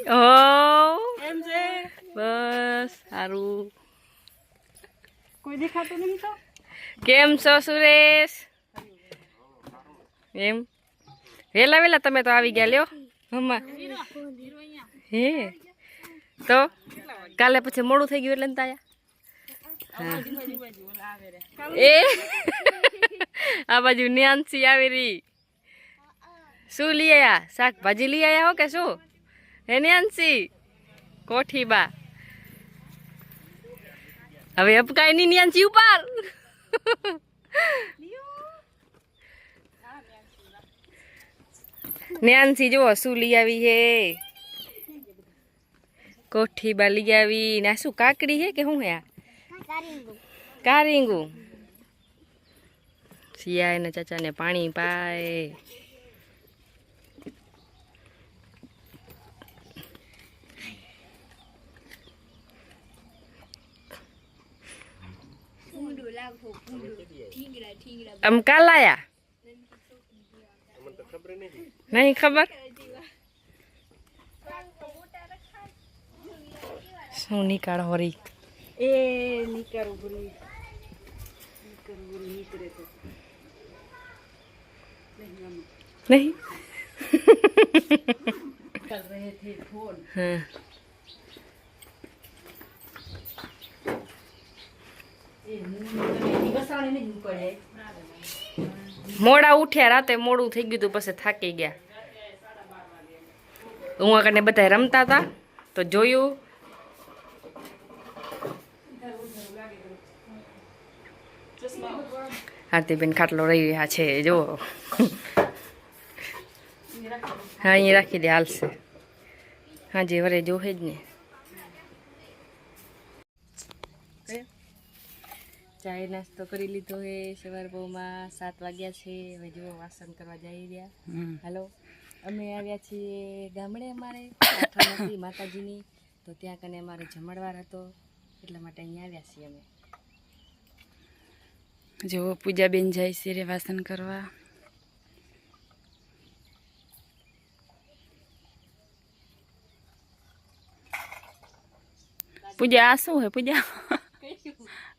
ઓ એમ છે બસ સારું. કોઈ દેખાતું નહીં તો. કેમ છો સુરેશ? એમ વેલા વેલા તમે તો આવી ગયા લ્યો મમ્મા. હે તો કાલે પછી મોડું થઈ ગયું એટલે ને તાયા. એ આ બાજુ ન્યાન્સી આવી રહી. શું લઈ આયા? શાકભાજી લઈ આયા હો કે શું? હે ન્યાન્સી કોઠી બા હવે અપકાય ની ન્યાન્સી ઉપર. ન્યાન્સી જુઓ શું લઈ આવી હે. કોઠી બા લઈ આવી ને શું કાકડી હે કે શું હે? આ કારીંગુ. સિયા એના ચાચાને પાણી પાય. આમ કાલ આયા નહીં ખબર શું નીકાળો હરી એ નીકળું ભરી નહીં. હા મોડા ઉઠ્યા રાતે મોડું થઈ ગયું પછી થાકી ગયા. હું આગળ બધા રમતા હતા તો જોયું. આરતીબેન ખાટલો રહી રહ્યા છે જો. હા અહીંયા રાખી દે હાલશે. હાજી વરે જોહે જ ને. ચાય નાસ્તો કરી લીધો હે સવાર બહુમાં 7 વાગ્યા છે. હવે જો વાસણ કરવા જઈ રહ્યા. હાલો અમે આવ્યા છીએ ગામડે. અમારે નથી માતાજીની તો ત્યાં કને અમારે જમણવાર હતો એટલા માટે અહીંયા આવ્યા છીએ અમે. જો પૂજાબેન જાય છે રે વાસણ કરવા. પૂજા આ શું હે પૂજા?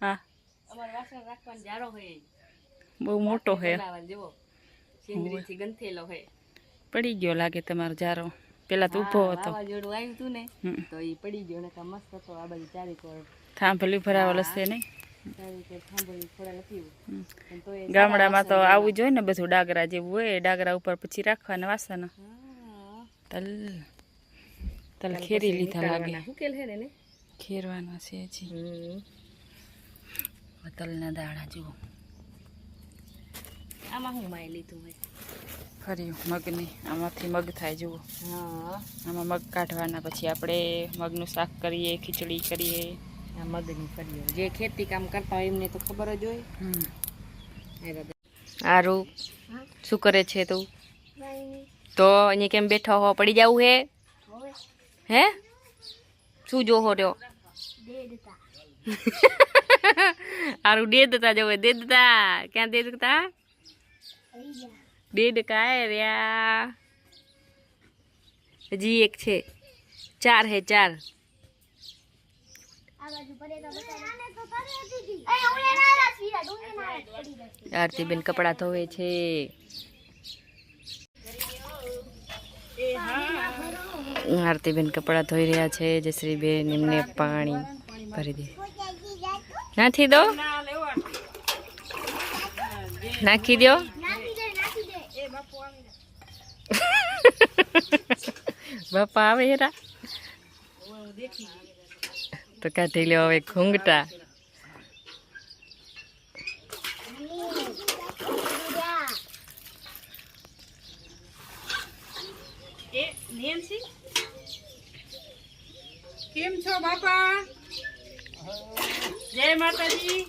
હા અમાર વાસણ રાખવાનો જારો હે બહુ મોટો હે. જેવો સિંદરીથી ગંથેલો હે. પડી ગયો લાગે તમારો જારો. પેલા તો ઊભો હતો. વાવાઝોડું આવ્યું હતું ને તો એ પડી ગયો ને મસ્ત હતો. આ બાજુ ચારેક વાર થાંભલી ભરાવેલ હશે નહીં. થોડા નથી ગામડામાં તો આવું જોઈએ ને બધું ડાગરા જેવું હોય. ડાગરા ઉપર પછી રાખવાના વાસણ. તલ તલ ખેરી લીધા લાગે. હુકેલ હે ને ખેરવાના છે હજી. તલના દાણા જુઓ. આમાં હું માય લીધું હોય ફરી મગની. આમાંથી મગ થાય જુઓ. હા આમાં મગ કાઢવાના પછી આપણે મગનું શાક કરીએ, ખીચડી કરીએ. આ મગની કરીએ. જે ખેતી કામ કરતા હોય એમને તો ખબર જ હોય. સારું શું કરે છે તું? તો અહીંયા કેમ બેઠો હો? પડી જવું હે? હે શું જોહો રહ્યો? સારું દેદતા જવું. દેદતા ક્યાં દેદતા? દેડકા રહ્યા હજી એક છે. 4 હે 4. આરતીબેન કપડા ધોવે છે. આરતીબેન કપડા ધોઈ રહ્યા છે. જયશ્રીબેન એમને પાણી ભરી દે. નાખી દો નાખી દો. બાપા આવે હેરા તો કાઢી લો હવે ઘૂંઘટા. કેમ છો બાપા? જય માતાજી.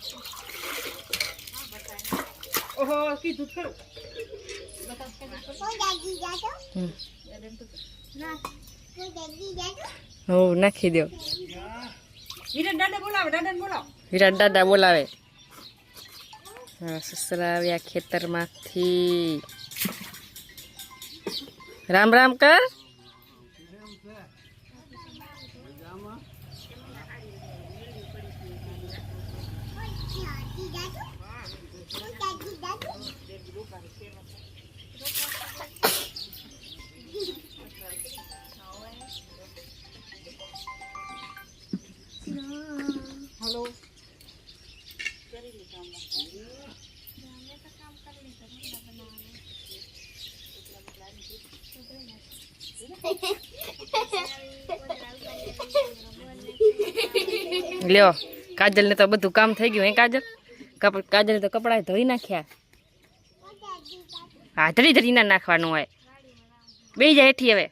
ઓહો કીધું ખરું. હો નાખી દો. વિરાટ દાદા બોલાવે. દાદાને બોલાવો. વિરાટ દાદા બોલાવે. હા સસરા આવ્યા ખેતરમાંથી. રામ રામ કર. લ્યો કાજલ ને તો બધું કામ થઈ ગયું હે કાજલ કાજલ તો કપડા ધોઈ નાખ્યા હા ધરી ના નાખવાનું હોય બે જાય હેઠી હવે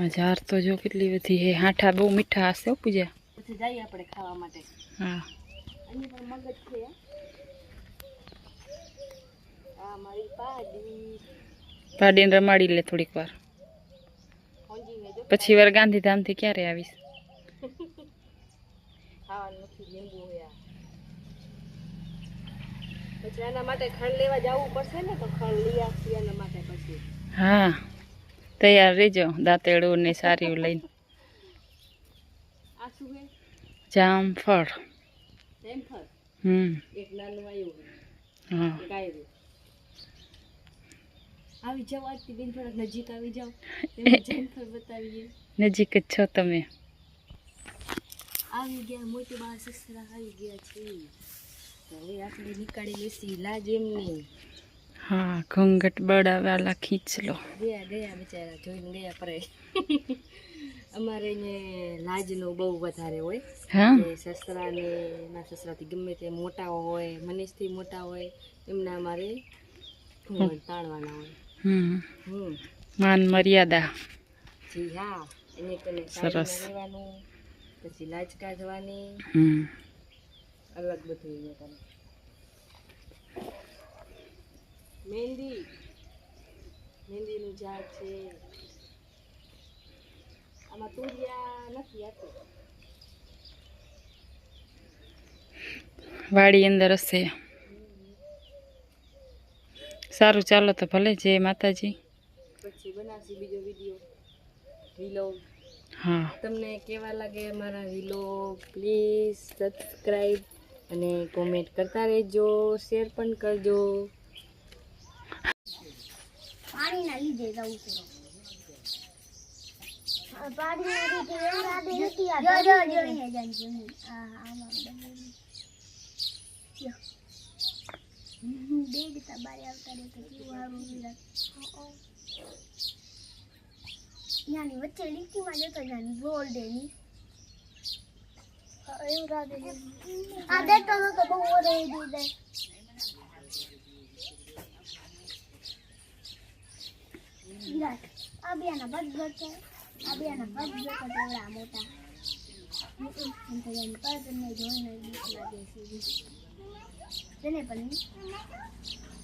ઝાર તો જો કેટલી બધી હે હાઠા બહુ મીઠા હશે પૂજા પછી જઈએ આપણે ખાવા માટે હા અહીં પણ મગજ છે આ મારી પાડીને રમાડી લે થોડીક વાર પછી વાર ગાંધીધામથી ક્યારે આવીશ ખાવાનું નથી લીંબુ હોય પછી એના માટે ખંડ લેવા જવું પડશે ને તો ખંડ લઈ આપી એના માટે પછી હા તૈયાર રહેજો દાંતેડું ને સારી લઈને આ શું હે જામફળ જામફળ એક નાનું આવ્યું હા એક આવ્યું આવી જાવ આજથી બેન થોડાક નજીક આવી જાવ જામફળ બતાવીએ નજીક જ છો તમે આવી ગયા મોટી બા સસરા આવી ગયા છે હવે આપણે નીકાળી લેસી લાજ એમની હા ઘૂંઘટ બળાવાલા ખીંચ લો ગયા બિચારા જોઈને ગયા પરે અમારે ને લાજનું બહુ વધારે હોય હા સસરા ને એના સસરાથી ગમે તે મોટા હોય મનીષથી મોટા હોય એમના અમારે ઘૂંઘટ તાણવાના હોય માન મર્યાદા જી હા એને તને સરસ રહેવાનું પછી લાજ કાઢવાની અલગ બધું એને કરે મહેંદીનું ઝાડ છે આમાં તુરિયા નથી આપતું વાડી અંદર હશે સારું ચાલો તો ભલે જય માતાજી પછી બનાવશી બીજો વિડીયો વિલોગ હા તમને કેવા લાગે મારા વિલોગ પ્લીઝ સબસ્ક્રાઈબ અને કોમેન્ટ કરતા રહેજો શેર પણ કરજો પાણીના લીધે જવું છે પાણીના લીધે એવું રાધે નથી આ જો હે જાનજો આમાં બે ગીતા બારે આવતા રહે તો કેવું હારું વિરાટ યાની વચ્ચે લીટીમાં જતો જાની ગોલ્ડેની એવું રાધે આ દેતો તો બહુ ઓરે દીધે વિરાટ આ બેના બદગર છે આ બેના બદગર તો એવડા મોટા એમ તો જાની પાછળ ને જોઈને બીક લાગે છે તેને પણ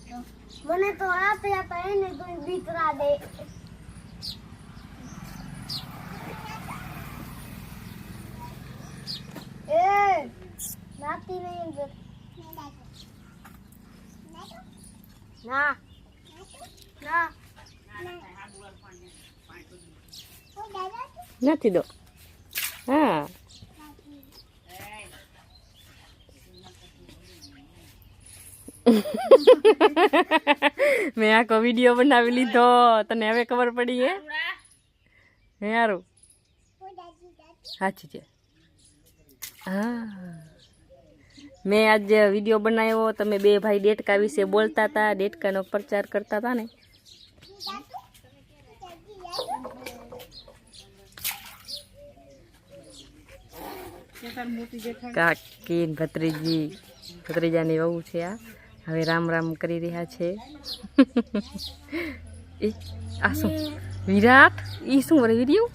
તો મને તો આપે આપે એને તો બીકરા દે એ નાતી નહીં ના ના નથી દો હા મેં આખો વિડીયો બનાવી લીધો તને હવે ખબર પડી હે હારું સાચી છે હા મેં આજ વિડીયો બનાવ્યો તમે બે ભાઈ દેડકા વિશે બોલતા હતા દેડકાનો પ્રચાર કરતા હતા ને કાકી ભત્રીજાની વહુ છે આ હવે રામ રામ કરી રહ્યા છે આ શું વિરાટ ઈ શું વરે વિડીયો